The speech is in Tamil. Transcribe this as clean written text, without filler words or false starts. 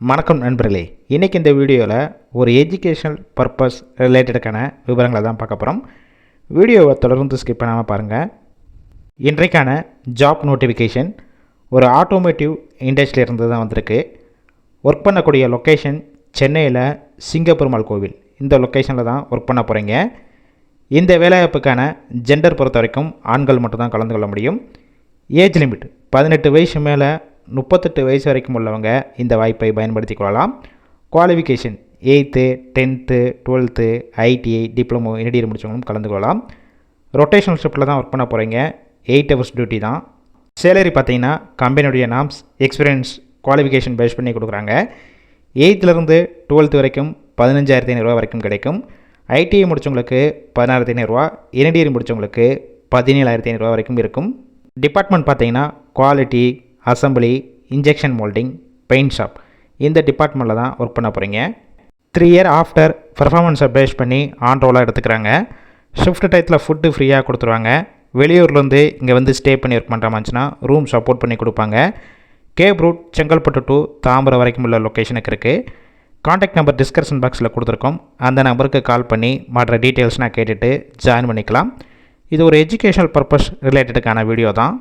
வணக்கம் நண்பர்களே, இன்றைக்கி இந்த வீடியோவில் ஒரு எஜுகேஷனல் பர்பஸ் ரிலேட்டடுக்கான விவரங்களை தான் பார்க்க போகிறோம். வீடியோவை தொடர்ந்து ஸ்கிப் பண்ணாமல் பாருங்கள். இன்றைக்கான ஜாப் நோட்டிஃபிகேஷன் ஒரு ஆட்டோமேட்டிவ் இண்டஸ்ட்ரியிலிருந்து தான் வந்திருக்கு. ஒர்க் பண்ணக்கூடிய லொக்கேஷன் சென்னையில் சிங்கப்பெருமாள் கோவில், இந்த லொக்கேஷனில் தான் ஒர்க் பண்ண போகிறீங்க. இந்த வேலைவாய்ப்புக்கான ஜெண்டர் பொறுத்த வரைக்கும் ஆண்கள் மட்டும்தான் கலந்து கொள்ள முடியும். ஏஜ் லிமிட் 18 வயசு மேலே 38 வயசு வரைக்கும் உள்ளவங்க இந்த வாய்ப்பை பயன்படுத்தி கொள்ளலாம். Qualification 8th 10th 12th ITI diploma interior முடிச்சவங்களும் கலந்து கொள்ளலாம். ரொட்டேஷனல் ஷிஃப்ட்டில் தான் ஒர்க் பண்ண போகிறீங்க. 8 hours டியூட்டி தான். சேலரி பார்த்தீங்கன்னா கம்பெனியுடைய நாம்ஸ் எக்ஸ்பீரியன்ஸ் குவாலிஃபிகேஷன் பேஸ் பண்ணி கொடுக்குறாங்க. 8th 12th வரைக்கும் 15,500 வரைக்கும் கிடைக்கும். ITI முடித்தவங்களுக்கு 16,500, இன்டீரியர் முடித்தவங்களுக்கு 17,500 வரைக்கும் இருக்கும். டிபார்ட்மெண்ட் பார்த்தீங்கன்னா quality, assembly, injection moulding, paint shop, இந்த டிபார்ட்மெண்ட்டில் தான் ஒர்க் பண்ண போகிறீங்க. 3 year ஆஃப்டர் பர்ஃபார்மன்ஸை பேஸ் பண்ணி ஆன் ரோலாக எடுத்துக்கிறாங்க. ஷிஃப்ட் டயத்தில் ஃபுட்டு ஃப்ரீயாக கொடுத்துருவாங்க. வெளியூர்லேருந்து இங்கே வந்து ஸ்டே பண்ணி ஒர்க் பண்ணுற மாதிரினா ரூம் சப்போர்ட் பண்ணி கொடுப்பாங்க. Cab route Chengalpattu to Tambaram வரைக்கும் உள்ள லொக்கேஷனுக்கு இருக்குது. காண்டாக்ட் நம்பர் டிஸ்கிரிப்ஷன் பாக்ஸில் கொடுத்துருக்கோம். அந்த நம்பருக்கு கால் பண்ணி மற்ற டீட்டெயில்ஸ்னால் கேட்டுட்டு ஜாயின் பண்ணிக்கலாம். இது ஒரு எஜுகேஷனல் பர்பஸ் ரிலேட்டடுக்கான வீடியோ தான்.